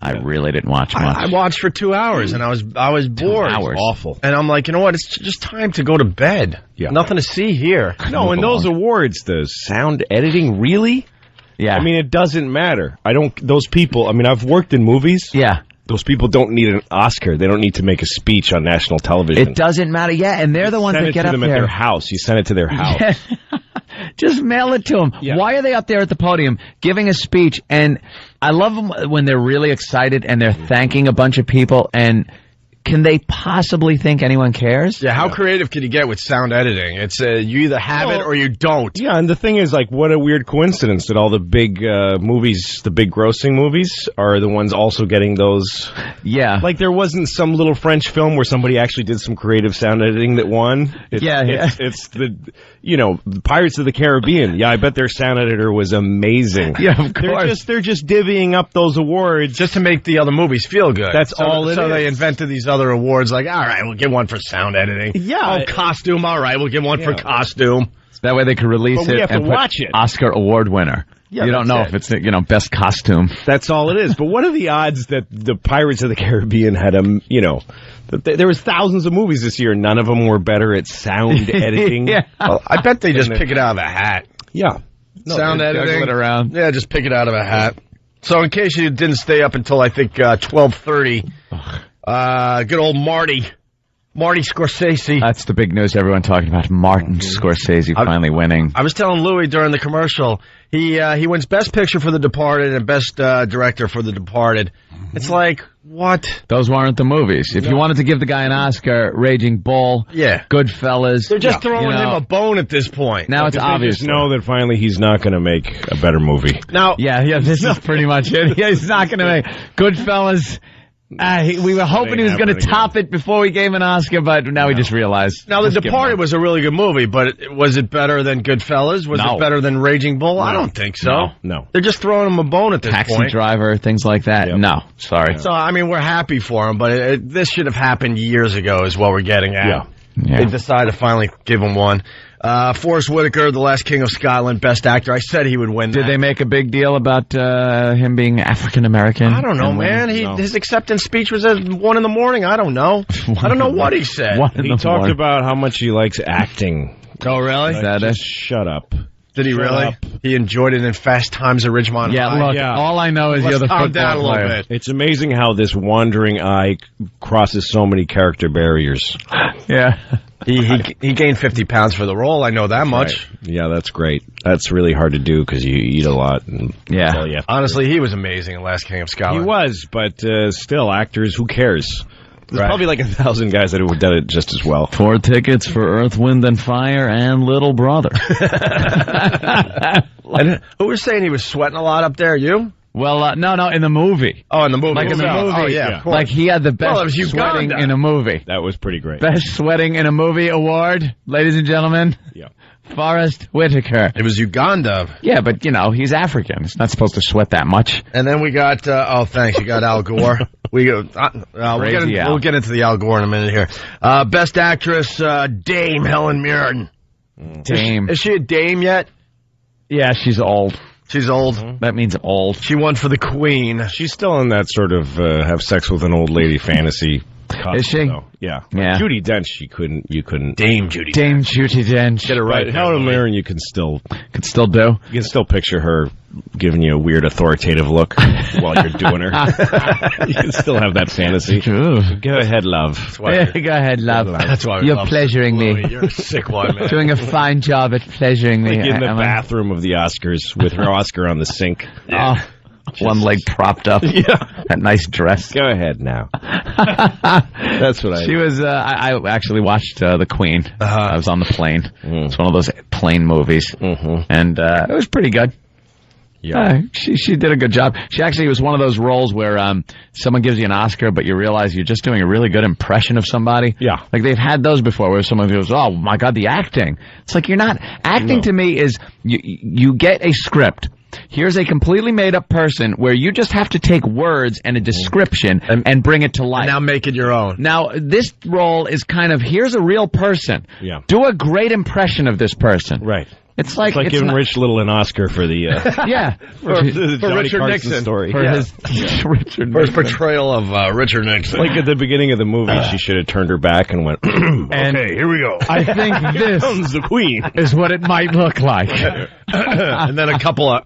I really didn't watch much. I watched for 2 hours, and I was bored. 2 hours. Awful. And I'm like, you know what? It's just time to go to bed. Yeah. Nothing to see here. No, and those awards, the sound editing, really? Yeah. I mean, it doesn't matter. Those people, I mean, I've worked in movies. Yeah. Those people don't need an Oscar. They don't need to make a speech on national television. It doesn't matter. Yeah, and they're the ones that get up there. Send it to them at their house. You send it to their house. Just mail it to them. Yeah. Why are they up there at the podium giving a speech? And I love them when they're really excited and they're thanking a bunch of people. And can they possibly think anyone cares? Yeah, how creative can you get with sound editing? It's you either have it or you don't. Yeah, and the thing is, like, what a weird coincidence that all the big movies, the big grossing movies, are the ones also getting those. Yeah. Like, there wasn't some little French film where somebody actually did some creative sound editing that won. It's the, the Pirates of the Caribbean. Yeah, I bet their sound editor was amazing. Yeah, of course. They're just divvying up those awards just to make the other movies feel good. That's all it is. So they invented these other awards, like, all right, we'll give one for sound editing. Yeah. Oh, costume, all right, we'll give one for costume. That way they could release But we it have and to put watch it. Oscar award winner. Yeah, you don't know if it's, best costume. That's all it is. But what are the odds that the Pirates of the Caribbean had there was thousands of movies this year, none of them were better at sound editing? Yeah. Well, I bet they just pick it out of a hat. Yeah. Sound editing. Juggle it around. Yeah, just pick it out of a hat. So in case you didn't stay up until, I think, 12:30, good old Marty Scorsese. That's the big news everyone talking about. Martin Scorsese finally winning. I was telling Louis during the commercial, he wins Best Picture for The Departed and Best Director for The Departed. It's like, what? Those weren't the movies. If you wanted to give the guy an Oscar, Raging Bull, Goodfellas. They're just throwing him a bone at this point. Now it's obvious. They just know that finally he's not going to make a better movie. Now, this is pretty much it. Yeah, he's not going to make Goodfellas. We were hoping he was going to top it before we gave him an Oscar, but now we just realized. Now, The Departed was a really good movie, but was it better than Goodfellas? Was it better than Raging Bull? I don't think so. No. They're just throwing him a bone at this point. Taxi Driver, things like that. Yep. No, sorry. So, I mean, we're happy for him, but this should have happened years ago is what we're getting at. Yeah. They decided to finally give him one. Forrest Whitaker, The Last King of Scotland, Best Actor. I said he would win that. Did they make a big deal about him being African American? I don't know, man. His acceptance speech was at 1 in the morning. I don't know. I don't know what he said. He talked about how much he likes acting. Oh, really? Is that it? Shut up. Did he really? Up. He enjoyed it in Fast Times at Ridgemont High. Look, all I know is you're the calm down a football little player. bit. It's amazing how this wandering eye crosses so many character barriers. Yeah. He gained 50 pounds for the role. I know that much. Right. Yeah, that's great. That's really hard to do because you eat a lot. And that's all you have to Honestly, he was amazing in Last King of do. Scotland. He was, but still, actors, who cares? There's Right. probably like 1,000 guys that would have done it just as well. 4 tickets for Earth, Wind, and Fire and Little Brother. Who was saying he was sweating a lot up there? You? Well, no, in the movie. Oh, in the movie. Like in the movie. Oh, yeah, of course. Like he had the best it was sweating Uganda. in a movie. That was pretty great. Best sweating in a movie award, ladies and gentlemen. Yeah. Forrest Whitaker. It was Uganda. Yeah, but, he's African. He's not supposed to sweat that much. And then we got, thanks, you got Al Gore. We'll get into the Al Gore in a minute here. Best Actress, Dame Helen Mirren. Dame. Is she a dame yet? Yeah, she's old. She's old. That means old. She won for the Queen. She's still in that sort of have sex with an old lady fantasy. Is she? Though. Yeah. Yeah. Judi Dench, you couldn't. Dame Judi. Dame Judi Dench. Get it right. But Helen Mirren, you can still do. You can still picture her giving you a weird authoritative look while you're doing her. You can still have that fantasy. Ooh. Go ahead, love. Go ahead, love. That's why You're pleasuring me. You're a sick one, man. Doing a fine job at pleasuring me. Like in the Emma. bathroom of the Oscars with her Oscar on the sink. Oh, one leg propped up. Yeah. That nice dress. Go ahead now. That's what She was, I actually watched The Queen. I was on the plane. It's one of those plane movies. And it was pretty good. Yeah. She did a good job. She actually was one of those roles where someone gives you an Oscar, but you realize you're just doing a really good impression of somebody. Yeah. Like they've had those before where someone goes, oh my God, the acting. It's like you're not. Acting to me is you get a script. Here's a completely made-up person where you just have to take words and a description and bring it to life. And now make it your own. Now, this role is kind of, here's a real person. Yeah. Do a great impression of this person. Right. It's like giving Rich Little an Oscar for the for Richard Carson Nixon story. for his portrayal of Richard Nixon. Like at the beginning of the movie, she should have turned her back and went, "Okay, here we go." I think this comes the Queen is what it might look like. And then a couple of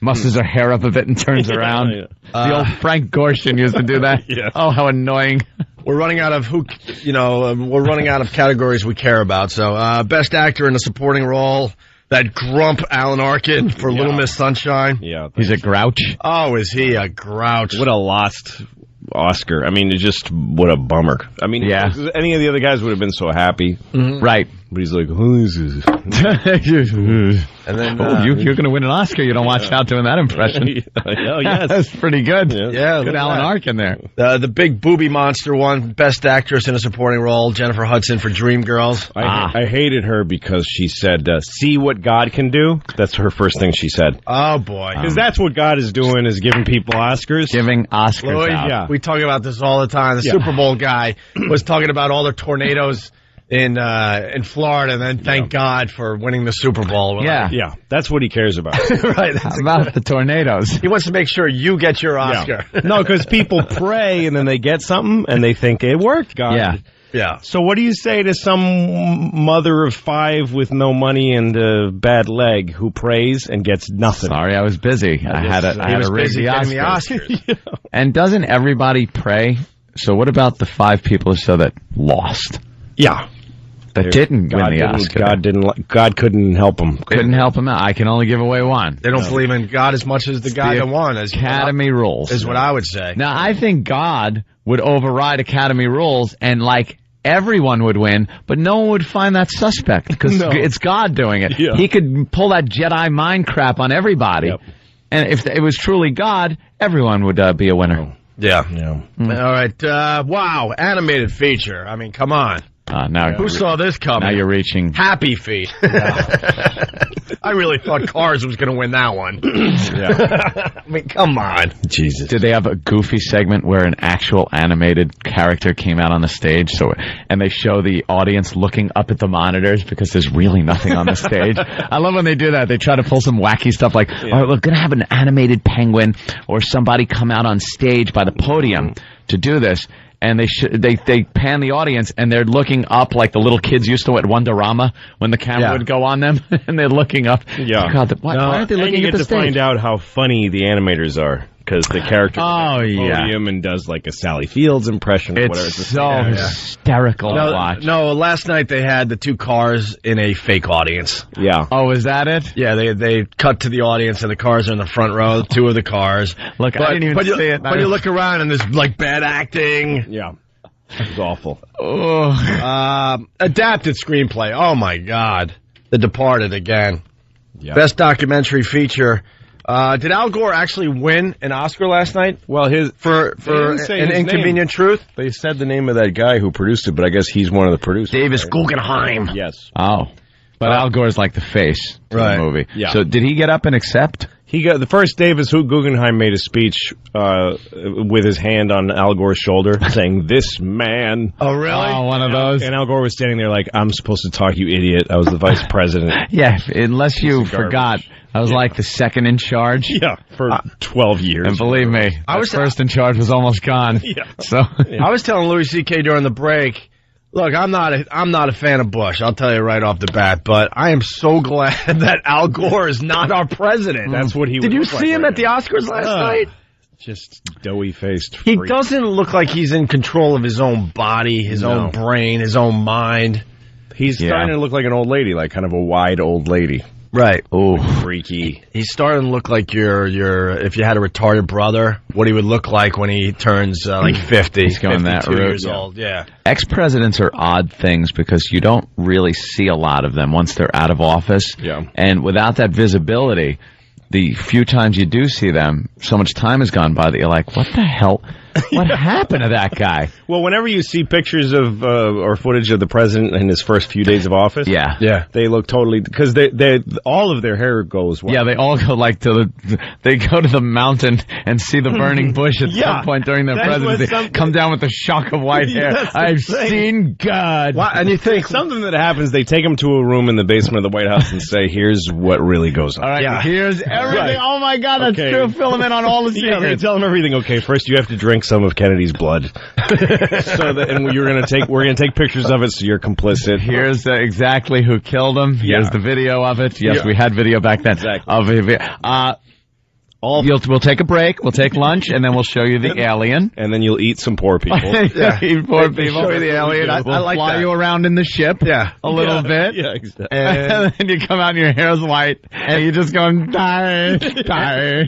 muscles her hair up a bit and turns around. The old Frank Gorshin used to do that. Yeah. Oh, how annoying. We're running out of we're running out of categories we care about. So, best actor in a supporting role, that grump Alan Arkin for Little Miss Sunshine. Yeah. He's a grouch. Oh, is he a grouch? What a lost Oscar. I mean, what a bummer. I mean, any of the other guys would have been so happy. Mm-hmm. Right. But he's like, who is this? And then you're going to win an Oscar. You don't watch out doing that impression. Oh, yes. That's pretty good. Yeah, good Alan Arkin there. The big booby monster one, best actress in a supporting role, Jennifer Hudson for Dreamgirls. I hated her because she said, see what God can do. That's her first thing she said. Oh, boy. Because that's what God is doing, is giving people Oscars. Giving Oscars Lloyd, out. We talk about this all the time. The Super Bowl guy was talking about all the tornadoes in Florida, and then thank God for winning the Super Bowl. Yeah, that's what he cares about. Right. How about the tornadoes? He wants to make sure you get your Oscar. Yeah. No, because people pray, and then they get something, and they think it worked, God. Yeah. So what do you say to some mother of 5 with no money and a bad leg who prays and gets nothing? Sorry, I was busy. I had to raise the Oscars. And doesn't everybody pray? So what about the 5 people or so that lost? Yeah. That didn't win the Oscar. God couldn't help them. Couldn't help him out. I can only give away one. They don't believe in God as much as the guy that won. Academy rules is what I would say. Now, I think God would override Academy rules and everyone would win, but no one would find that suspect because it's God doing it. Yeah. He could pull that Jedi mind crap on everybody. Yep. And if it was truly God, everyone would be a winner. Yeah. All right. Wow. Animated feature. I mean, come on. Who saw this coming? Now you're reaching. Happy Feet. I really thought Cars was going to win that one. I mean, come on. Jesus. Did they have a goofy segment where an actual animated character came out on the stage? And they show the audience looking up at the monitors because there's really nothing on the stage. I love when they do that. They try to pull some wacky stuff like, all right, we're going to have an animated penguin or somebody come out on stage by the podium to do this. And they pan the audience, and they're looking up like the little kids used to at Wonderama when the camera would go on them, and they're looking up. Yeah. God, why aren't they looking at the stage? You get to find out how funny the animators are. Because the character podium and does like a Sally Fields impression. Or whatever. It's so hysterical to watch. No, last night they had the 2 cars in a fake audience. Yeah. Oh, is that it? Yeah, they cut to the audience and the cars are in the front row, 2 of the cars. Look, I didn't even see it. But you look around and there's bad acting. Yeah. It was awful. Adapted screenplay. Oh my God. The Departed again. Yeah. Best documentary feature. Did Al Gore actually win an Oscar last night? Well, for An Inconvenient Truth? They said the name of that guy who produced it, but I guess he's one of the producers. Davis Guggenheim. Yes. Oh. But Al Gore's like the face to the movie. Yeah. So did he get up and accept? He got the first. Davis Guggenheim made a speech with his hand on Al Gore's shoulder, saying, "This man." Oh, really? Oh, one of those. And Al Gore was standing there like, "I'm supposed to talk, you idiot. I was the vice president." Yeah, unless you forgot, I was like the second in charge. Yeah, for 12 years. And believe me, I was first in charge was almost gone. Yeah. So I was telling Louis C.K. during the break. Look, I'm not a fan of Bush. I'll tell you right off the bat, but I am so glad that Al Gore is not our president. That's what he. Did you see him at the Oscars last night? Just doughy-faced. He doesn't look like he's in control of his own body, his own brain, his own mind. He's starting to look like an old lady, like kind of a wide old lady. Right. Oh, freaky. He's starting to look like your if you had a retarded brother, what he would look like when he turns 50. He's going that route. Years old. Yeah. Ex-presidents are odd things because you don't really see a lot of them once they're out of office. Yeah. And without that visibility, the few times you do see them, so much time has gone by that you're like, what the hell? What happened to that guy? Well, whenever you see pictures of or footage of the president in his first few days of office, Yeah. they look totally because they all of their hair goes white. Yeah, they all go they go to the mountain and see the burning bush at some point during their presidency. Come down with a shock of white hair. I've seen God. And you think something that happens, they take him to a room in the basement of the White House and say, "Here's what really goes on." All right, here's everything. Oh my God, that's true. Fill him in on all the secrets. Yeah, they tell him everything. Okay, first you have to drink some of Kennedy's blood, and we're gonna take pictures of it, so you're complicit. Here's exactly who killed him. Here's the video of it. Yes, we had video back then. Exactly. We'll take a break. We'll take lunch, and then we'll show you the alien. And then you'll eat some poor people. Eat poor people. Show you the alien. I like fly that. you around in the ship. A little bit. Yeah, exactly. And then you come out and your hair's white, and you just go, die.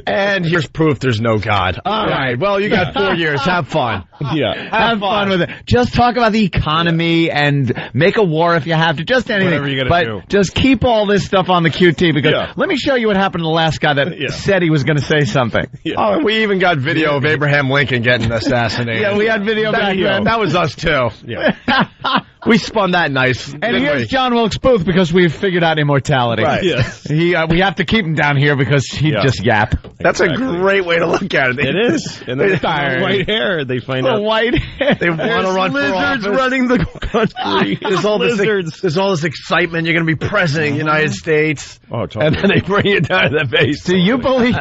And here's proof there's no God. All right. Well, you got 4 years. Have fun. Have fun with it. Just talk about the economy and make a war if you have to. Just anything. Whatever you gotta do. Just keep all this stuff on the QT because let me show you what happened to the last guy that said he was going to say something. Oh, and we even got video of Abraham Lincoln getting assassinated. Yeah, we had video back then. That was us too. Yeah. We spun that nice. And here's John Wilkes Booth because we've figured out immortality. Right. Yes. We have to keep him down here because he'd just yap. That's a great way to look at it. It is. And then white hair, they find out. White hair. They want to run for office. Lizards running the country. There's all this excitement. You're going to be president of the United States. Oh, totally. And then they bring you down to the base. Do you believe...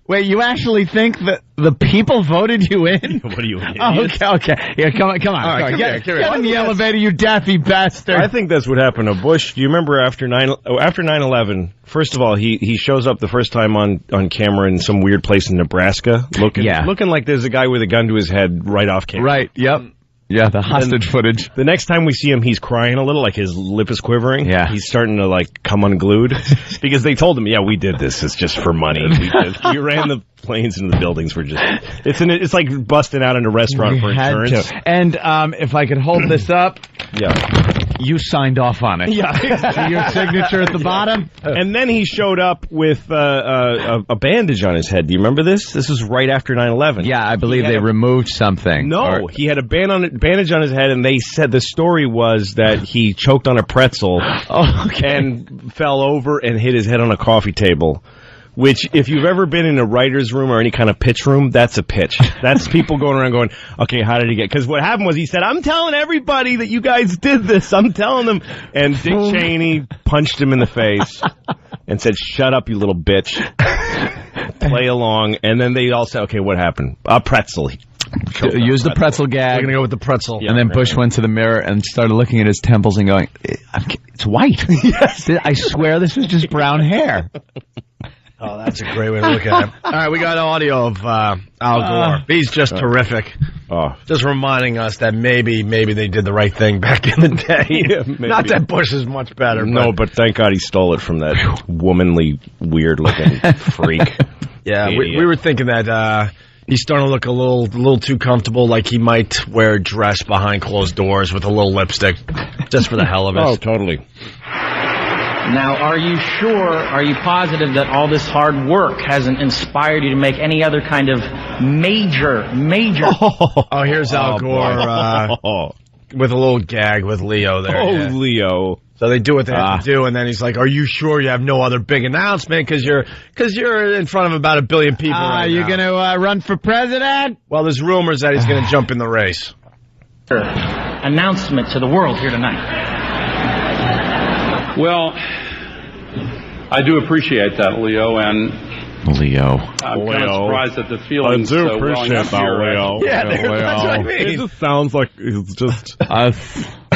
Wait, you actually think that the people voted you in? What are you, an idiot? Okay. Yeah, come on. All right, Get in the elevator, you daffy bastard. I think that's what happened to Bush. Do you remember after 9/11? First of all, he shows up the first time on camera in some weird place in Nebraska, looking like there's a guy with a gun to his head right off camera. Right. Yep. Yeah, the hostage footage. The next time we see him, he's crying a little, like his lip is quivering. Yeah. He's starting to, come unglued. Because they told him, we did this. It's just for money. We ran the planes into the buildings for just... It's like busting out in a restaurant for insurance. And if I could hold this up... Yeah. You signed off on it. Yeah. Your signature at the bottom. And then he showed up with a bandage on his head. Do you remember this? This was right after 9/11. Yeah, I believe they removed something. No, he had a bandage on his head, and they said the story was that he choked on a pretzel and fell over and hit his head on a coffee table. Which, if you've ever been in a writer's room or any kind of pitch room, that's a pitch. That's people going around going, okay, how did he get... Because what happened was he said, I'm telling everybody that you guys did this. I'm telling them. And Dick Cheney punched him in the face and said, shut up, you little bitch. Play along. And then they all said, okay, what happened? A pretzel. Use the pretzel gag. We're going to go with the pretzel. And then Bush went to the mirror and started looking at his temples and going, it's white. Yes. I swear this was just brown hair. Oh, that's a great way to look at it. All right, we got audio of Al Gore. He's just terrific. Just reminding us that maybe they did the right thing back in the day. Not that Bush is much better. No, but thank God he stole it from that womanly, weird-looking freak. Yeah, we were thinking that he's starting to look a little too comfortable, like he might wear a dress behind closed doors with a little lipstick, just for the hell of it. Oh, totally. Now, are you positive that all this hard work hasn't inspired you to make any other kind of major... Oh, here's Al Gore with a little gag with Leo there. Oh, yeah. Leo. So they do what they have to do, and then he's like, are you sure you have no other big announcement? Because you're in front of about 1 billion people right now. Are you going to run for president? Well, there's rumors that he's going to jump in the race. Announcement to the world here tonight. Well, I do appreciate that, Leo, and I'm kind of surprised at the feelings. I do appreciate that, Leo. Yeah, that's what I mean. It just sounds like it's just...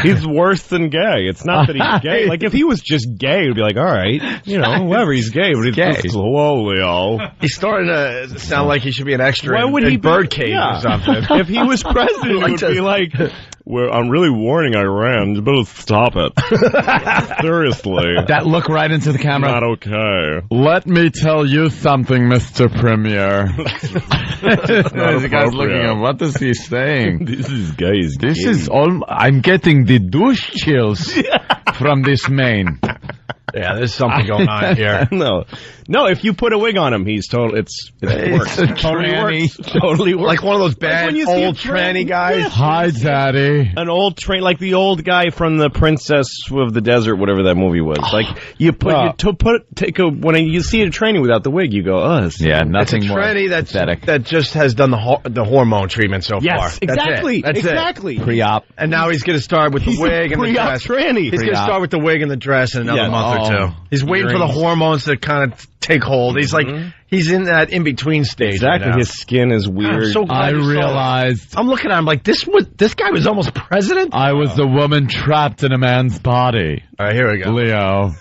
he's worse than gay. It's not that he's gay. Like, if he was just gay, it would be like, all right, whatever, he's gay. But he's gay. Just, whoa, Leo. He's starting to sound like he should be an extra in Birdcage or something. If he was president, it would be like... Well, I'm really warning Iran. You better stop it. Seriously. That look right into the camera. Not okay. Let me tell you something, Mr. Premier. The guy's looking at him. What is he saying? This is gay. This is all. I'm getting the douche chills from this man. Yeah, there's something going on here. No, if you put a wig on him, he's total. It works. Totally works. Totally works. Like one of those bad old tranny guys. Yeah. Hi, Daddy. An old train, like the old guy from the Princess of the Desert, whatever that movie was. Like you when you see a tranny without the wig, you go, nothing it's a more tranny pathetic. that just has done the hormone treatment so far. Yes, exactly. That's exactly. it. Pre-op. And now he's going to start with the wig and the dress. Tranny. He's going to start with the wig and the dress in another month or two. He's waiting for the hormones to kind of take hold. He's like, he's in that in-between stage. Exactly. Right, his skin is weird. I realized. I'm looking at him like, this guy was almost president? I was the woman trapped in a man's body. All right, here we go. Leo.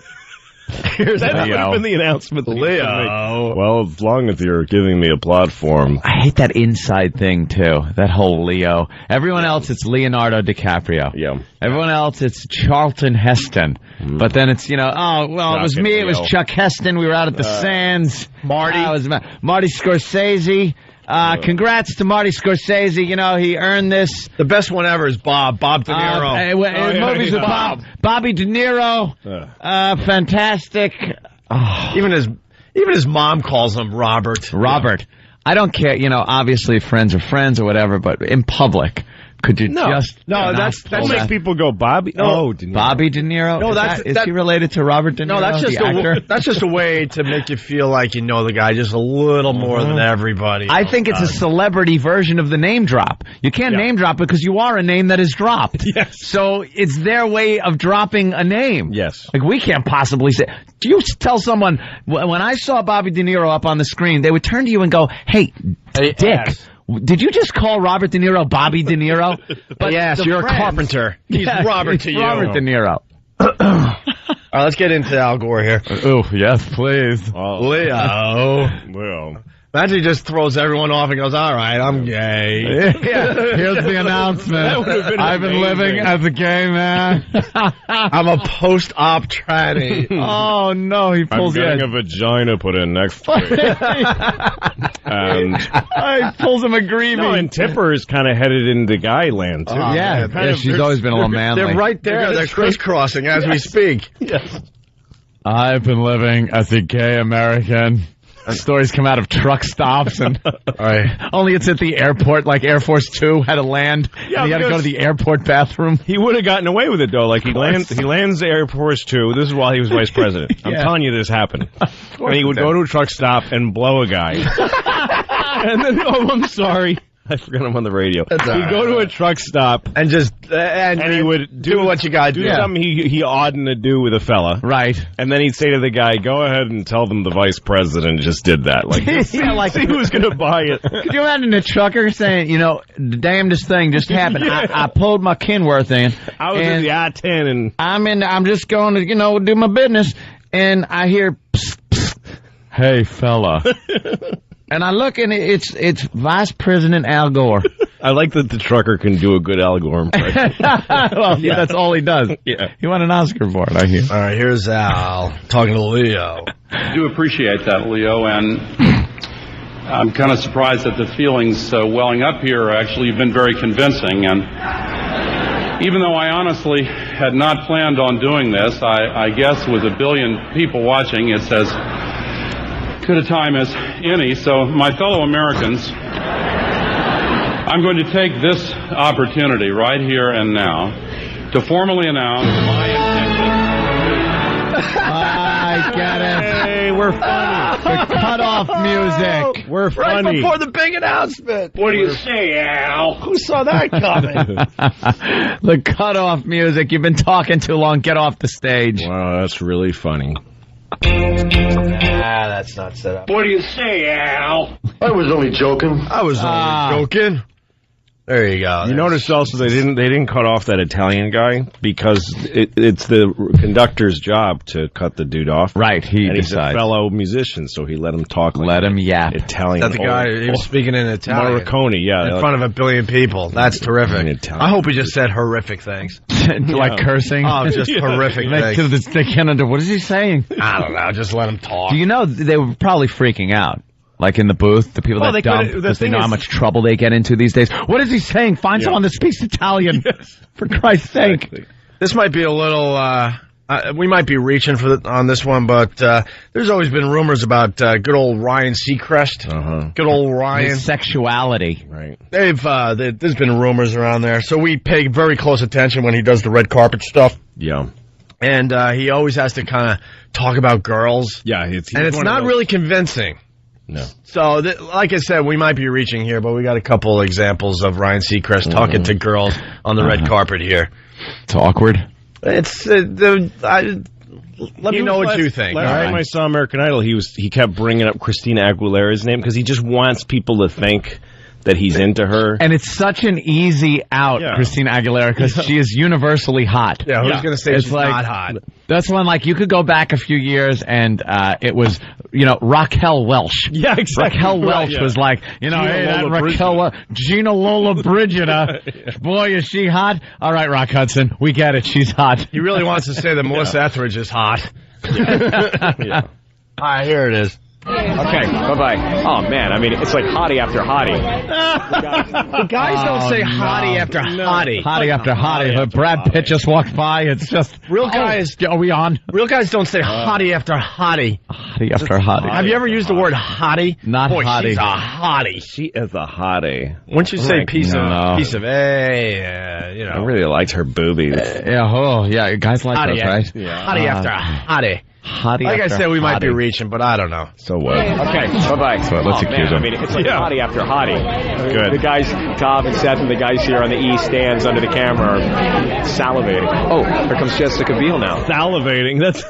That would have been the announcement. Leo. Well, as long as you're giving me a platform. I hate that inside thing, too. That whole Leo. Everyone else, it's Leonardo DiCaprio. Yeah. Everyone else, it's Charlton Heston. But then it's, it was me. It was Chuck Heston. We were out at the Sands. Marty. It was Marty Scorsese. Congrats to Marty Scorsese. He earned this. The best one ever is Bob De Niro. Movies with Bobby De Niro. Fantastic. Oh. Even his mom calls him Robert. Robert. I don't care. Obviously friends are friends or whatever, but in public. Could you just... No, that makes people go, Bobby? No, De Niro. Bobby De Niro? No, is he related to Robert De Niro? No, that's just a way to make you feel like you know the guy just a little more than everybody. I think it's a celebrity version of the name drop. You can't name drop because you are a name that is dropped. Yes. So it's their way of dropping a name. Yes. Like we can't possibly say... Do you tell someone... When I saw Bobby De Niro up on the screen, they would turn to you and go, hey Dick... Yes. Did you just call Robert De Niro Bobby De Niro? But yes, you're a carpenter. He's Robert to you. Robert De Niro. All right, let's get into Al Gore here. Oh, yes, please. Leo. Well. Imagine he just throws everyone off and goes, all right, I'm gay. Yeah. Here's the announcement. I've been living as a gay man. I'm a post-op tranny. Oh, no, he pulls I'm getting a vagina put in next to me. And he pulls him a greavy. No, and Tipper is kind of headed into guy land, too. She's always been a little manly. They're right there. They're crisscrossing as we speak. Yes. I've been living as a gay American. Stories come out of truck stops and only it's at the airport, like Air Force 2 had to land and he had to go to the airport bathroom. He would have gotten away with it though. Like he lands Air Force 2. This is while he was vice president. I'm telling you this happened. And he would go to a truck stop and blow a guy. And then I'm sorry. I forgot I'm on the radio. He'd go to a truck stop and just and he would do what you got to do. Something he oughtn't to do with a fella, right? And then he'd say to the guy, "Go ahead and tell them the vice president just did that." Like, like see who's going to buy it. Could you imagine a trucker saying, the damnedest thing just happened. I pulled my Kenworth in. I was in the I-10 and I'm just going to do my business, and I hear, psst, psst, "Hey fella." And I look, and it's Vice President Al Gore. I like that the trucker can do a good Al Gore impression. Well, that's all he does. Yeah. He won an Oscar for it, I hear. All right, here's Al talking to Leo. I do appreciate that, Leo, and I'm kind of surprised that the feelings welling up here actually have been very convincing. And even though I honestly had not planned on doing this, I guess with 1 billion people watching, it's as good a time as any. So my fellow Americans, I'm going to take this opportunity right here and now to formally announce my intention. I get it. Hey, we're funny. The cutoff music. We're funny. Right before the big announcement. What do you say, Al? Who saw that coming? The cutoff music. You've been talking too long. Get off the stage. Wow, that's really funny. That's not set up. What do you say, Al? I was only joking. Joking. There you go. You notice also they didn't cut off that Italian guy because it's the conductor's job to cut the dude off. Right, and he's a fellow musician, so he let him talk. Like let him yap. Italian. That's the guy he was speaking in Italian. Morricone, yeah, in front of 1 billion people. That's terrific. I hope he just said horrific things. Like cursing. Oh, just horrific things. What is he saying? I don't know. Just let him talk. Do you know they were probably freaking out? Like in the booth, the people that dump, because they know how much trouble they get into these days. What is he saying? Find someone that speaks Italian, for Christ's sake. This might be a little we might be reaching on this one, but there's always been rumors about good old Ryan Seacrest. Good old Ryan. His sexuality. Right. There's been rumors around there, so we pay very close attention when he does the red carpet stuff. Yeah. And he always has to kind of talk about girls. Yeah, and it's not really convincing. No. So, like I said, we might be reaching here, but we got a couple examples of Ryan Seacrest talking to girls on the red carpet here. It's awkward. It's let me know what you think. Last time I saw American Idol, he kept bringing up Christina Aguilera's name because he just wants people to think that he's into her. And it's such an easy out, Christina Aguilera, because she is universally hot. Yeah, who's going to say she's like, not hot? That's when, like, you could go back a few years and it was, Raquel Welch. Yeah, exactly. Raquel Welch was like, Gina Lola Brigida. Boy, is she hot. All right, Rock Hudson, we get it. She's hot. He really wants to say that Melissa Etheridge is hot. All right, here it is. Okay, bye-bye. Oh, man, I mean, it's like hottie after hottie. The guys don't say hottie after hottie. Hottie after hottie. But Brad Pitt just walked by. It's just... Real guys... Are we on? Real guys don't say hottie after hottie. Hottie after hottie. Have you ever used the word hottie? Not Boy, hottie. She's a hottie. She is a hottie. Once you say piece of I really liked her boobies. Guys like hottie, those, right? Yeah. Hottie after hottie. Hottie like I said, we might be hottie. reaching, but I don't know. So what? Okay, bye-bye. So let's accuse him. I mean, it's like hottie after hottie. Good. The guys, Tom and Seth and the guys here on the E stands under the camera are salivating. Oh, here comes Jessica Biel now. Salivating. That's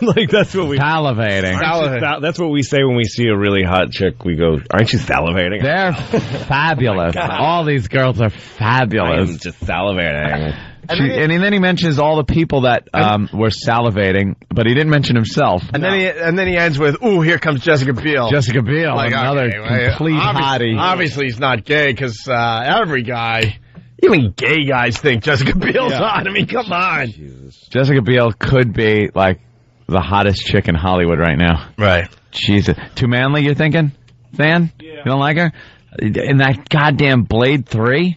what we... Salivating. That's what we say when we see a really hot chick. We go, aren't you salivating? They're fabulous. All these girls are fabulous. I'm just salivating. And then he mentions all the people that were salivating, but he didn't mention himself. And then he ends with, "Ooh, here comes Jessica Biel." Jessica Biel, like, another complete hottie. Obviously, he's not gay because every guy, even gay guys, think Jessica Biel's hot. I mean, come on. Jesus. Jessica Biel could be like the hottest chick in Hollywood right now. Right. Jesus, too manly. You're thinking, Van? Yeah. You don't like her? In that goddamn Blade 3.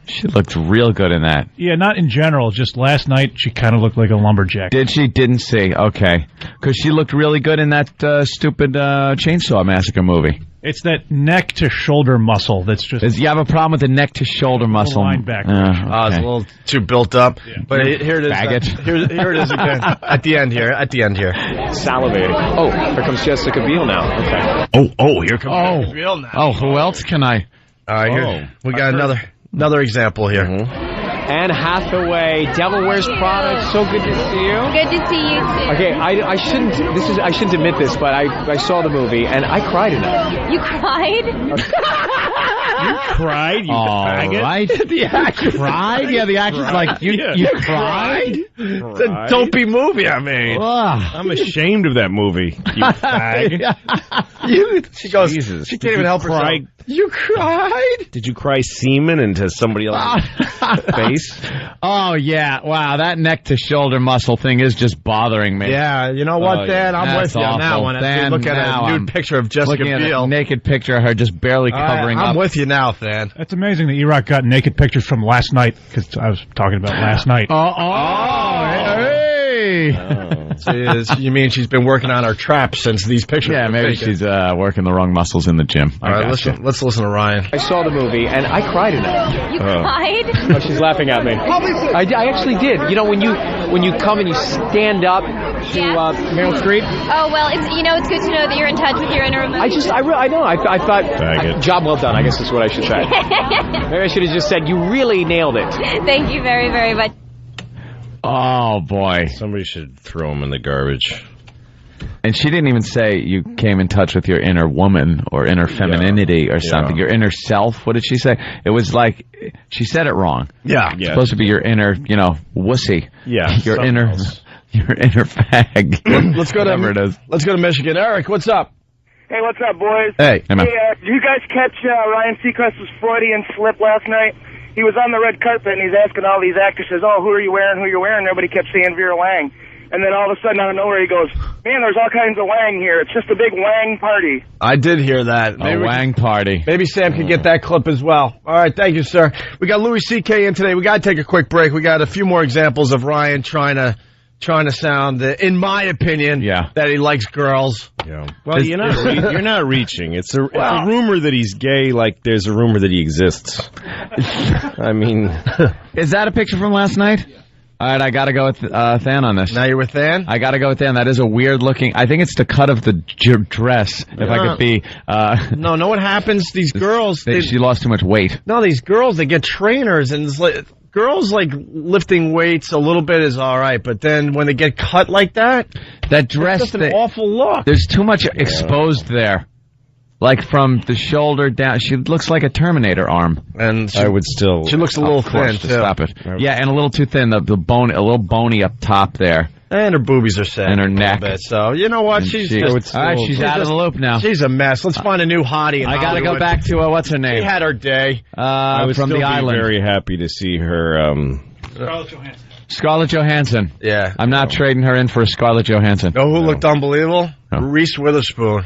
She looked real good in that. Yeah, not in general. Just last night, she kind of looked like a lumberjack. Did she? Didn't see. Okay. Because she looked really good in that stupid Chainsaw Massacre movie. It's that neck-to-shoulder muscle that's just... You have a problem with the neck-to-shoulder muscle? Linebacker. Okay. It's a little too built up. Yeah. But here it is. Here it is again. At the end here. Salivating. Oh, here comes Jessica Biel now. Okay. Oh, here comes Jessica Biel now. Oh, who else can I... All right, here. We got another example here. Anne Hathaway, Devil Wears Prada. So good to see you. Good to see you too. Okay, I shouldn't admit this, but I saw the movie and I cried in it. You cried? You cried? You faggot? Right? The actress cried? Yeah, the actress like, you cried? It's a dopey movie, I mean. I'm ashamed of that movie, you fag. She goes, Jesus. she can't even help herself. You cried? Did you cry semen into somebody else's face? Oh, yeah. Wow, that neck-to-shoulder muscle thing is just bothering me. Yeah, you know what, Dan? I'm with you on that one. Dan, look at a nude picture of Jessica Biel. Looking at a naked picture of her just barely covering up. I'm with you now, Dan. That's amazing that E-Rock got naked pictures from last night, because I was talking about last night. You mean she's been working on her trap since these pictures Yeah, were maybe taken. she's working the wrong muscles in the gym. All right, let's listen to Ryan. I saw the movie and I cried in it. You cried? Oh, she's laughing at me. I actually did. You know, when you come and you stand up to Meryl Streep. Oh, well, it's good to know that you're in touch with your inner emotions. I know. I thought, job well done, I guess is what I should say. Maybe I should have just said, you really nailed it. Thank you very, very much. Oh, boy. Somebody should throw him in the garbage. And she didn't even say you came in touch with your inner woman or inner femininity or something. Your inner self. What did she say? It was like, she said it wrong. Yeah. It's supposed to be your inner, wussy. Yeah. Your inner fag. Let's go to Michigan. Eric, what's up? Hey, what's up, boys? Hey. Did you guys catch Ryan Seacrest's Freudian slip last night? He was on the red carpet, and he's asking all these actresses, who are you wearing, who are you wearing? Everybody kept saying Vera Wang. And then all of a sudden, out of nowhere, he goes, man, there's all kinds of Wang here. It's just a big Wang party. I did hear that. A Wang party. Maybe Sam can get that clip as well. All right, thank you, sir. We got Louis C.K. in today. We got to take a quick break. We got a few more examples of Ryan trying trying to sound, in my opinion, that he likes girls. Yeah. Well, you're not reaching. It's a rumor that he's gay. Like there's a rumor that he exists. I mean, is that a picture from last night? All right, I got to go with Than on this. Now you're with Than? I got to go with Than. That is a weird looking. I think it's the cut of the dress. If I could be. No, know what happens? These girls. She lost too much weight. No, these girls, they get trainers, and it's like, girls like lifting weights a little bit is all right, but then when they get cut like that, dress, it's just an awful look. There's too much exposed there. Like from the shoulder down, she looks like a Terminator arm. And she looks a little thin too. Stop it. Yeah, and a little too thin. The bone, a little bony up top there. And her boobies are sad. And her neck. Bit, so, you know what? She's all right, she's out of the loop now. She's a mess. Let's find a new hottie. I got to go back to, what's her name? She had her day. I was from the island. Very happy to see her. Scarlett Johansson. Yeah. I'm not trading her in for a Scarlett Johansson. Know who looked unbelievable? Reese Witherspoon.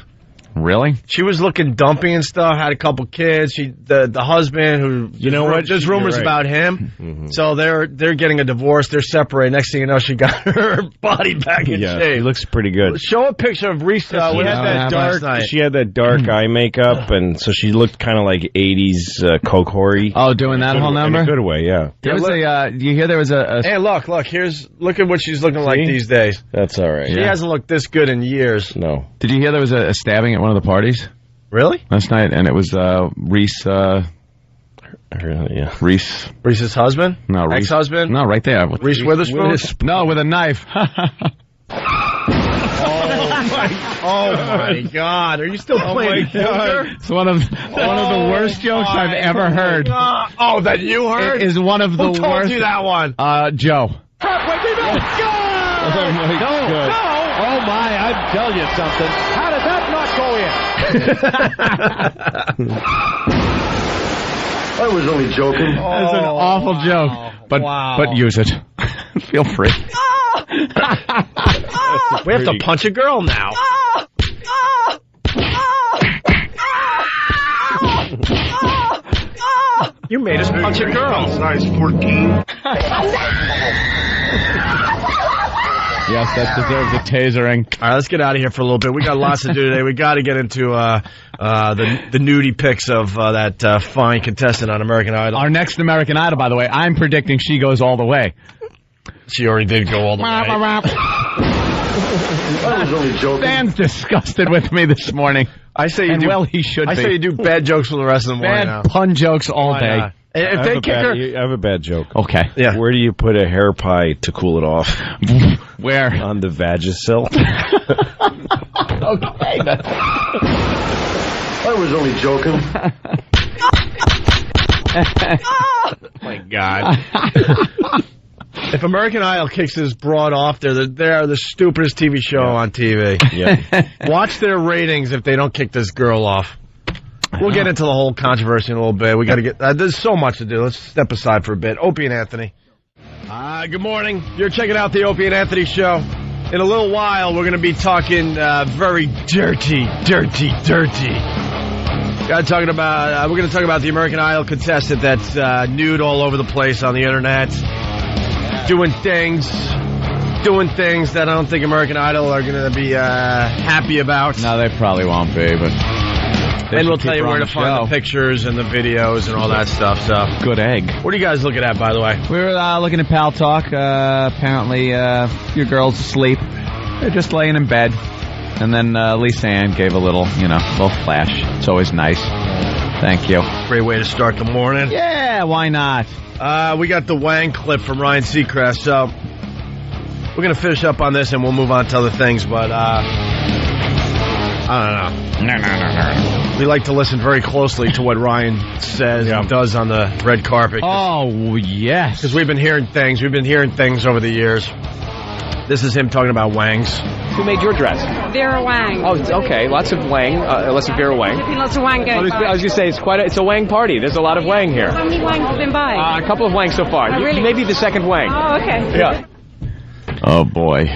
Really? She was looking dumpy and stuff, had a couple kids. The husband who, you know what? There's rumors about him. Mm-hmm. So they're getting a divorce. They're separated. Next thing you know, she got her body back in shape. She looks pretty good. Show a picture of Reese. She had that dark eye makeup, and so she looked kind of like 80s Coke Horry. Oh, doing that whole number? In a good way, yeah. There was you hear there was a... Hey, look at what she's looking like these days. That's all right. She hasn't looked this good in years. No. Did you hear there was a stabbing at one of the parties? Really? Last night, and it was Reese. Reese's husband? No, Reese. Ex-husband? No, right there. Reese Witherspoon? No, with a knife. Oh my God! Are you still playing poker? It's one of the worst jokes I've ever heard. Oh, that you heard? It is one of the worst. Who told you that one? Joe. Go! Oh my God! No! Oh my! I tell you something. How did that not go in? I was only joking. That's an awful joke, but use it. Feel free. We have to punch a girl now. You made us punch a girl. Size 14. Yes, that deserves a tasering. All right, let's get out of here for a little bit. We got lots to do today. We got to get into the nudie pics of that fine contestant on American Idol. Our next American Idol, by the way, I'm predicting she goes all the way. She already did go all the way. I was only joking. Dan's disgusted with me this morning. I say you and do. Well, he should. I say you do bad jokes for the rest of the morning. Bad pun jokes all day. If they kick her, I have a bad joke. Okay. Yeah. Where do you put a hair pie to cool it off? Where? On the vagisil. Okay. I was only joking. Oh my God. If American Idol kicks this broad off, they're the stupidest TV show on TV. Yeah. Watch their ratings if they don't kick this girl off. We'll get into the whole controversy in a little bit. We got to get. There's so much to do. Let's step aside for a bit. Opie and Anthony. Good morning. You're checking out the Opie and Anthony show. In a little while, we're going to be talking very dirty. We're going to talk about the American Idol contestant that's nude all over the place on the internet, doing things that I don't think American Idol are going to be happy about. No, they probably won't be, but. And we'll tell you where to find the pictures and the videos and all that stuff. So good egg. What are you guys looking at, by the way? We were looking at Pal Talk. Apparently, your girl's asleep. They're just laying in bed. And then Lisa Ann gave a little flash. It's always nice. Thank you. Great way to start the morning. Yeah, why not? We got the Wang clip from Ryan Seacrest. So we're going to finish up on this and we'll move on to other things. But I don't know. No. We like to listen very closely to what Ryan says and does on the red carpet. Oh, yes. Because we've been hearing things. We've been hearing things over the years. This is him talking about Wangs. Who made your dress? Vera Wang. Oh, okay. Lots of Wang. Lots of Vera Wang. Lots of Wang going I was going to say, it's a Wang party. There's a lot of Wang here. How many Wangs have been by? A couple of Wangs so far. Oh, really? Maybe the second Wang. Oh, okay. Yeah. Oh, boy.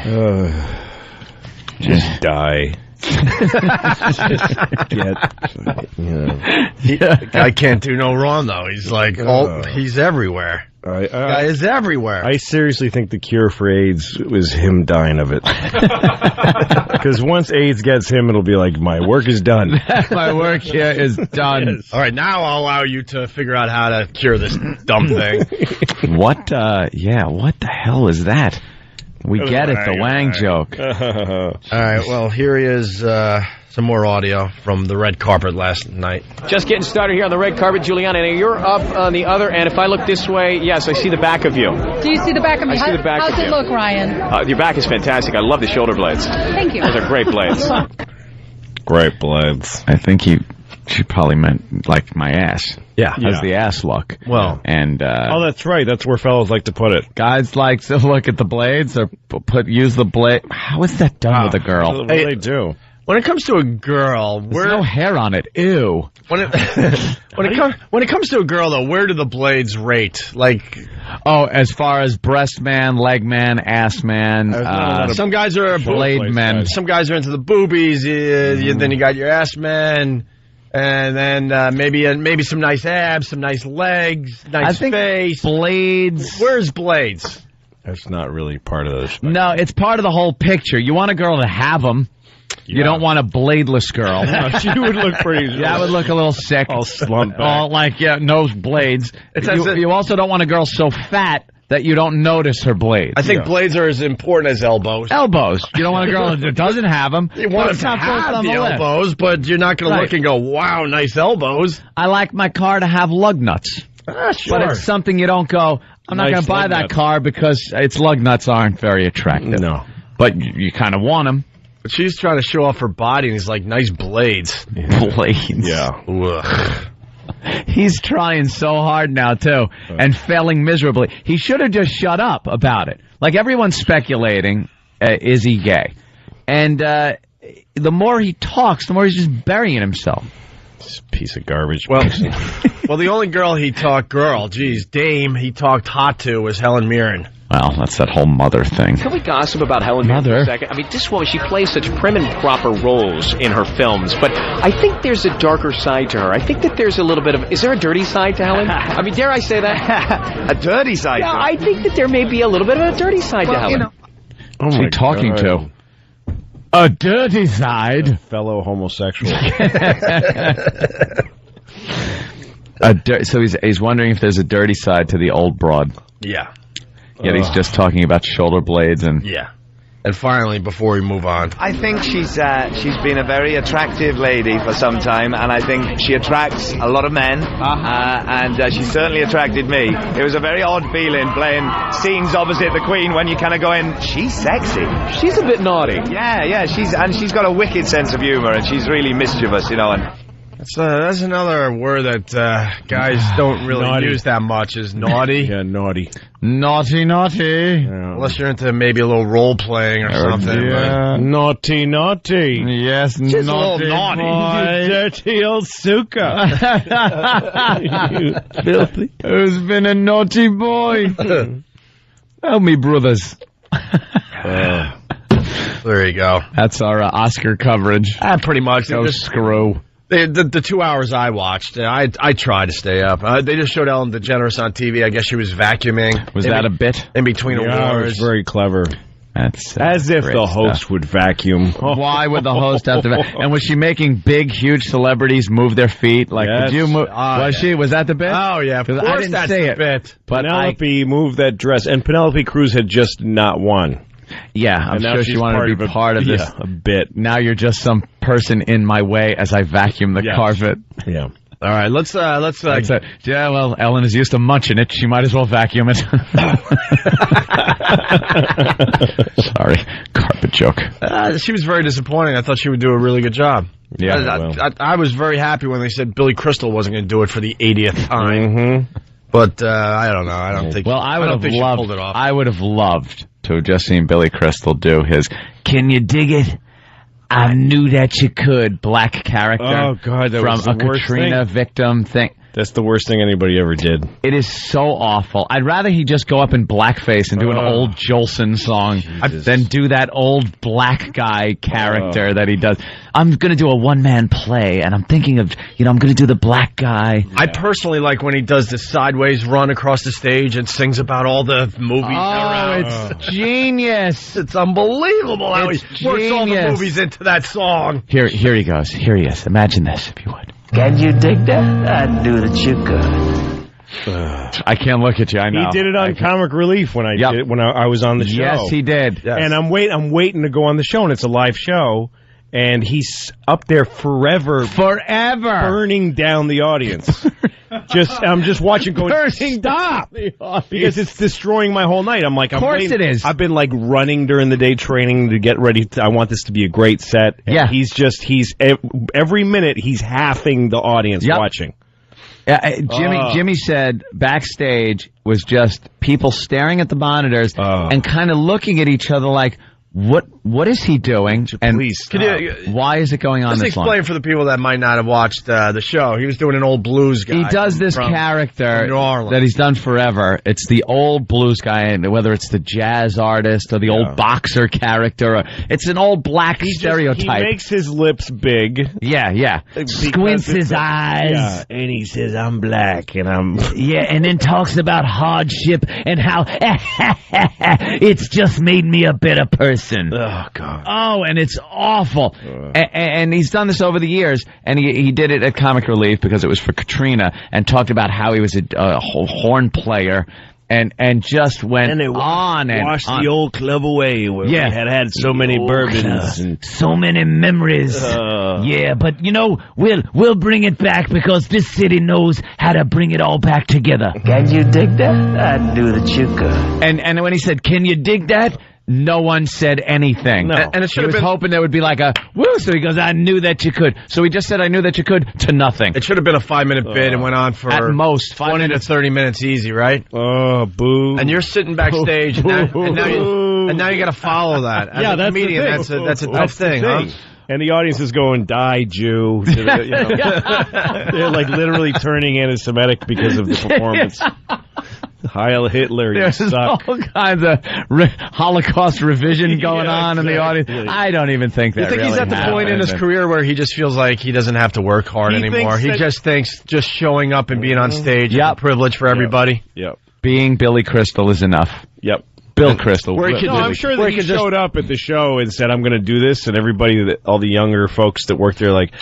Just die. Guy can't do no wrong though. He's like, he's everywhere. Guy is everywhere. I seriously think the cure for AIDS was him dying of it. Because once AIDS gets him, it'll be like, my work is done. My work here is done. Yes. All right, now I'll allow you to figure out how to cure this dumb thing. What the hell is that? We get it, the Wang joke. All right, well, here he is, some more audio from the red carpet last night. Just getting started here on the red carpet, Juliana. Now you're up on the other end. If I look this way, yes, I see the back of you. Do you see the back of me? I see the back How's of it you. look, Ryan? Your back is fantastic. I love the shoulder blades. Thank you. Those are great blades. Great blades. I think she probably meant like my ass. Yeah. How's the ass look? Well. And oh, that's right. That's where fellas like to put it. Guys like to look at the blades or use the blade. How is that done with a girl? What do they do? When it comes to a girl, there's no hair on it. Ew. When it comes to a girl, though, where do the blades rate? Like, as far as breast man, leg man, ass man. Some guys are blade men. Some guys are into the boobies. Then you got your ass men. And then maybe some nice abs, some nice legs, nice face. Blades. Where's blades? That's not really part of this. No, it's part of the whole picture. You want a girl to have them. Yeah. You don't want a bladeless girl. No, she would look pretty. That would look a little sick. All slumped back. All like, no blades. You also don't want a girl so fat that you don't notice her blades. I think blades are as important as elbows. Elbows. You don't want a girl that doesn't have them. You want to have the elbows, but you're not going to look and go, wow, nice elbows. I like my car to have lug nuts. Sure. But it's something you don't go, I'm not going to buy that car because its lug nuts aren't very attractive. No. But you kind of want them. But she's trying to show off her body, and he's like, nice blades. Blades. Yeah. Ugh. He's trying so hard now, too, and failing miserably. He should have just shut up about it. Like, everyone's speculating, is he gay? And the more he talks, the more he's just burying himself. This piece of garbage. Well, the only girl he talked dame he talked hot to was Helen Mirren. Well, that's that whole mother thing. Can we gossip about Helen Mirren for a second? I mean, this woman, she plays such prim and proper roles in her films, but I think there's a darker side to her. I think that there's a little bit of... Is there a dirty side to Helen? I mean, dare I say that? A dirty side to her? I think that there may be a little bit of a dirty side to Helen. You know, what's he talking to? A dirty side? A fellow homosexual. So he's wondering if there's a dirty side to the old broad. Yeah. Yet he's just talking about shoulder blades and... Yeah. And finally, before we move on... I think she's been a very attractive lady for some time, and I think she attracts a lot of men, and she certainly attracted me. It was a very odd feeling playing scenes opposite the Queen when you kind of go in, she's sexy. She's a bit naughty. Yeah, she's got a wicked sense of humor, and she's really mischievous, and... That's another word that guys don't really use that much, is naughty. Yeah, naughty. Naughty. Yeah. Unless you're into maybe a little role-playing or something. Yeah. Naughty. Yes, she's a little naughty. You dirty old suka. You filthy. Who's been a naughty boy? Help me, brothers. There you go. That's our Oscar coverage. Pretty much. No screw. The 2 hours I watched, I try to stay up. They just showed Ellen DeGeneres on TV. I guess she was vacuuming. Was that a bit? In between It awards. was very clever. That's as if the host stuff. would vacuum. Why would the host have to? And was she making big, huge celebrities move their feet? Like, yes. Did you move? She? Was that the bit? Oh yeah, of course I didn't that's say the it. bit. But Penelope moved that dress, and Penelope Cruz had just not won. Yeah, I'm sure she wanted to be part of this. Yeah, a bit. Now you're just some person in my way as I vacuum the carpet. Yeah. All right, let's yeah, well, Ellen is used to munching it. She might as well vacuum it. Sorry, carpet joke. She was very disappointing. I thought she would do a really good job. Yeah, I was very happy when they said Billy Crystal wasn't going to do it for the 80th time. Mm-hmm. But I don't know. I don't think. Well, I don't think she pulled it off. I would have loved to have just seen Billy Crystal do his "Can you dig it? I knew that you could" black character. Oh God, that from was the a worst Katrina thing. victim thing. That's the worst thing anybody ever did. It is so awful. I'd rather he just go up in blackface and do an old Jolson song than do that old black guy character that he does. I'm going to do a one-man play, and I'm thinking of, I'm going to do the black guy. I personally like when he does this sideways run across the stage and sings about all the movies around. It's genius. It's unbelievable how he works all the movies into that song. Here he goes. Here he is. Imagine this, if you would. Can you dig that? I do that you could. I can't look at you. I know. He did it on Comic Relief when I was on the show. Yes, he did. Yes. And I'm waiting to go on the show, and it's a live show, and he's up there forever, burning down the audience. I'm just watching, going, stop, because it's destroying my whole night. I'm like, of course it is. I've been like running during the day, training to get ready. I want this to be a great set. And he's every minute he's halving the audience watching. Jimmy said backstage was just people staring at the monitors and kind of looking at each other like, what is he doing? And why is it going on this long? Explain for the people that might not have watched the show. He was doing an old blues guy. He does this character that he's done forever. It's the old blues guy, and whether it's the jazz artist or the old boxer character, it's an old black stereotype. He makes his lips big. Yeah. Squints his eyes. Yeah. And he says, I'm black, and I'm... Yeah, and then talks about hardship and how it's just made me a better person. Oh, God. Oh, and it's awful. And he's done this over the years, and he did it at Comic Relief because it was for Katrina, and talked about how he was a horn player, and just went on and washed the old club away where we had so many bourbons and so many memories. Yeah, but we'll bring it back because this city knows how to bring it all back together. Can you dig that? I do that you could. And when he said, "Can you dig that?" No one said anything. No. And he was hoping there would be like a woo, so he goes, I knew that you could. So he just said, I knew that you could, to nothing. It should have been a 5-minute bit and went on for at most 20 to 30 minutes easy, right? Oh, boo. And you're sitting backstage, and now you got to follow that. As a comedian, that's a tough thing, huh? And the audience is going, die, Jew. They're like literally turning anti-Semitic because of the performance. Heil Hitler, you suck. All kinds of Holocaust revision going on in the audience. I don't even think that. You think he's at the point in his career where he just feels like he doesn't have to work hard anymore? He just thinks just showing up and being on stage is a privilege for everybody. Yep. Being Billy Crystal is enough. Yep. Bill Crystal. I'm sure that he showed up at the show and said, I'm going to do this, and everybody, all the younger folks that work there, like,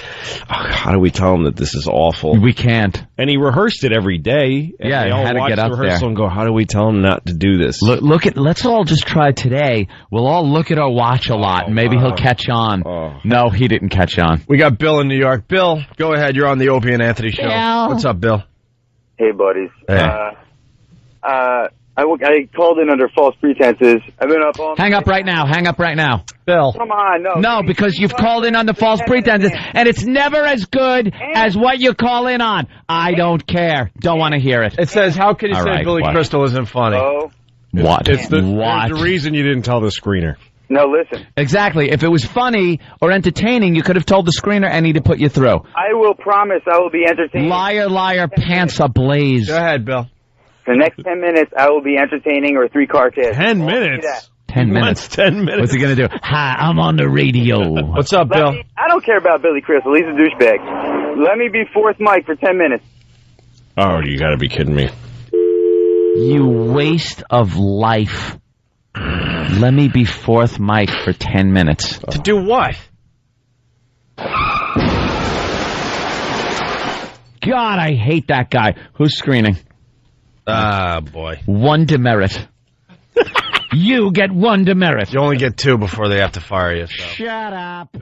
how do we tell them that this is awful? We can't. And he rehearsed it every day. And they all had to get up the rehearsal and go, how do we tell them not to do this? Let's all just try today. We'll all look at our watch a lot, and maybe he'll catch on. No, he didn't catch on. We got Bill in New York. Bill, go ahead. You're on the Opie and Anthony show. Bill. What's up, Bill? Hey, buddies. Hey. I called in under false pretenses. I've been up all night. Hang up right now. Bill. Come on, no. No, because you've called in under false pretenses, and it's never as good as what you call in on. I don't care. Don't want to hear it. It says, how can you say Billy Crystal isn't funny? What? It's the reason you didn't tell the screener. No, listen. Exactly. If it was funny or entertaining, you could have told the screener and he'd have put you through. I will promise I will be entertaining. Liar, pants ablaze. Go ahead, Bill. For the next 10 minutes, I will be entertaining or 3-car kiss. 10 minutes? 10 minutes. 10 minutes. What's he going to do? Hi, I'm on the radio. What's up, Bill? I don't care about Billy Crystal. He's a douchebag. Let me be fourth mic for 10 minutes. Oh, you got to be kidding me. You waste of life. Let me be fourth mic for 10 minutes. To do what? God, I hate that guy. Who's screening? Boy. 1 demerit. You get 1 demerit. You only get 2 before they have to fire you. So. Shut up.